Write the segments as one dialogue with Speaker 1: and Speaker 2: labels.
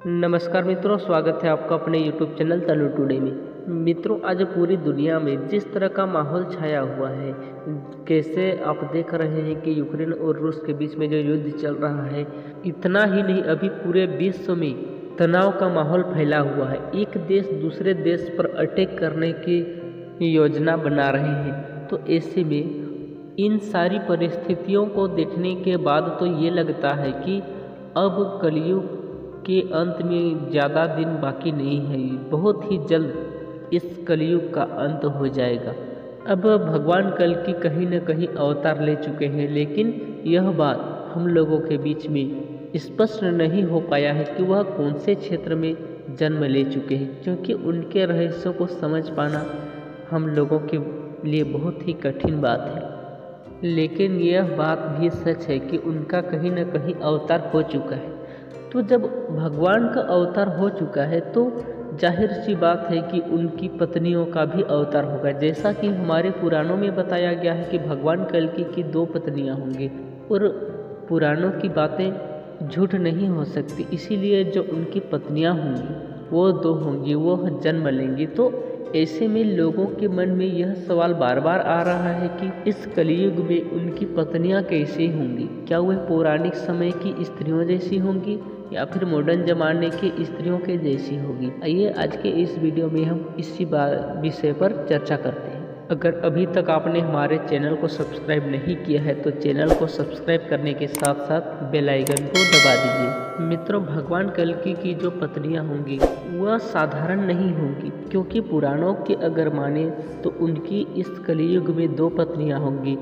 Speaker 1: नमस्कार मित्रों, स्वागत है आपका अपने YouTube चैनल तनु टुडे में। मित्रों, आज पूरी दुनिया में जिस तरह का माहौल छाया हुआ है, कैसे आप देख रहे हैं कि यूक्रेन और रूस के बीच में जो युद्ध चल रहा है, इतना ही नहीं अभी पूरे विश्व में तनाव का माहौल फैला हुआ है। एक देश दूसरे देश पर अटैक करने की योजना बना रहे हैं। तो ऐसे में इन सारी परिस्थितियों को देखने के बाद तो ये लगता है कि अब कलयुग के अंत में ज़्यादा दिन बाकी नहीं है। बहुत ही जल्द इस कलयुग का अंत हो जाएगा। अब भगवान कल की कहीं न कहीं अवतार ले चुके हैं, लेकिन यह बात हम लोगों के बीच में स्पष्ट नहीं हो पाया है कि वह कौन से क्षेत्र में जन्म ले चुके हैं, क्योंकि उनके रहस्यों को समझ पाना हम लोगों के लिए बहुत ही कठिन बात है। लेकिन यह बात भी सच है कि उनका कहीं न कहीं अवतार हो चुका है। तो जब भगवान का अवतार हो चुका है तो जाहिर सी बात है कि उनकी पत्नियों का भी अवतार होगा। जैसा कि हमारे पुराणों में बताया गया है कि भगवान कल्कि की 2 पत्नियां होंगी और पुराणों की बातें झूठ नहीं हो सकती, इसीलिए जो उनकी पत्नियां होंगी वो 2 होंगी, वो जन्म लेंगी। तो ऐसे में लोगों के मन में यह सवाल बार बार आ रहा है कि इस कलयुग में उनकी पत्नियां कैसी होंगी? क्या वह पौराणिक समय की स्त्रियों जैसी होंगी या फिर मॉडर्न जमाने की स्त्रियों के जैसी होगी? आइए आज के इस वीडियो में हम इसी विषय पर चर्चा करते हैं। अगर अभी तक आपने हमारे चैनल को सब्सक्राइब नहीं किया है तो चैनल को सब्सक्राइब करने के साथ साथ बेल आइकन को दबा दीजिए। मित्रों, भगवान कल्कि की जो पत्नियां होंगी वह साधारण नहीं होंगी, क्योंकि पुराणों के अगर माने तो उनकी इस कलयुग में 2 पत्नियां होंगी,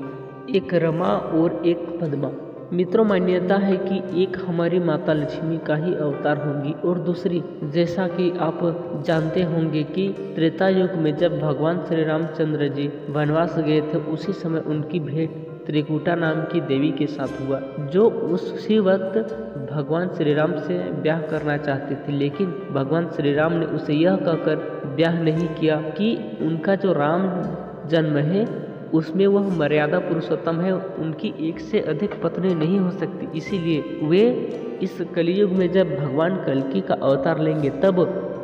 Speaker 1: एक रमा और एक पद्मा। मित्रों, मान्यता है कि एक हमारी माता लक्ष्मी का ही अवतार होंगी और दूसरी, जैसा कि आप जानते होंगे कि त्रेता युग में जब भगवान श्री रामचंद्र जी वनवास गए थे, उसी समय उनकी भेंट त्रिकुटा नाम की देवी के साथ हुआ, जो उसी वक्त भगवान श्री राम से ब्याह करना चाहती थी। लेकिन भगवान श्री राम ने उसे यह कहकर ब्याह नहीं किया कि उनका जो राम जन्म है उसमें वह मर्यादा पुरुषोत्तम है, उनकी एक से अधिक पत्नी नहीं हो सकती। इसीलिए वे इस कलयुग में जब भगवान कल्कि का अवतार लेंगे तब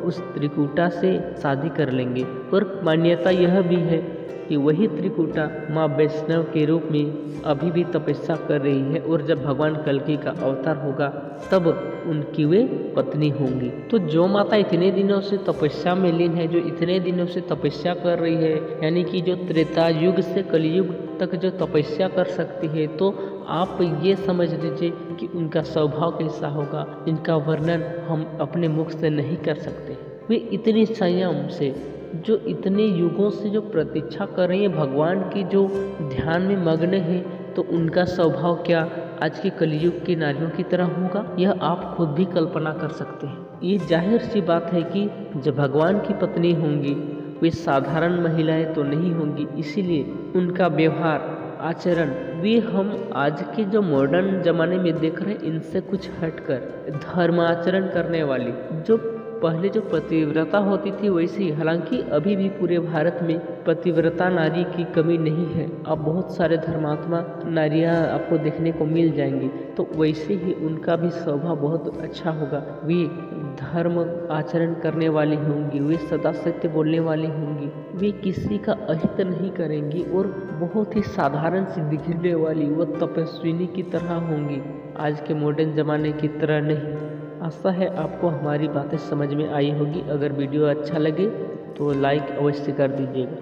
Speaker 1: उस त्रिकुटा से शादी कर लेंगे। और मान्यता यह भी है कि वही त्रिकुटा माँ वैष्णव के रूप में अभी भी तपस्या कर रही है, और जब भगवान कल्कि का अवतार होगा तब उनकी वे पत्नी होंगी। तो जो माता इतने दिनों से तपस्या में लीन है, जो इतने दिनों से तपस्या कर रही है, यानी कि जो त्रेता युग से कलयुग तक जो तपस्या कर सकती है, तो आप ये समझ लीजिए कि उनका स्वभाव कैसा होगा, इनका वर्णन हम अपने मुख से नहीं कर सकते। वे इतनी संयम से, जो इतने युगों से जो प्रतीक्षा कर रही है भगवान की, जो ध्यान में मग्न है, तो उनका स्वभाव क्या आज के कलयुग की नारियों की तरह होगा, यह आप खुद भी कल्पना कर सकते हैं। ये जाहिर सी बात है कि जब भगवान की पत्नी होंगी वे साधारण महिलाएं तो नहीं होंगी, इसीलिए उनका व्यवहार आचरण वे हम आज के जो मॉडर्न जमाने में देख रहे हैं इनसे कुछ हटकर धर्माचरण करने वाली, जो पहले जो पतिव्रता होती थी वैसी, हालांकि अभी भी पूरे भारत में पतिव्रता नारी की कमी नहीं है। अब बहुत सारे धर्मात्मा नारियां आपको देखने को मिल जाएंगी, तो वैसे ही उनका भी स्वभाव बहुत अच्छा होगा। वे धर्म आचरण करने वाली होंगी, वे सदा सत्य बोलने वाली होंगी, वे किसी का अहित नहीं करेंगी और बहुत ही साधारण सी दिखने वाली वो तपस्विनी की तरह होंगी, आज के मॉडर्न जमाने की तरह नहीं। आशा है आपको हमारी बातें समझ में आई होगी। अगर वीडियो अच्छा लगे तो लाइक अवश्य कर दीजिएगा।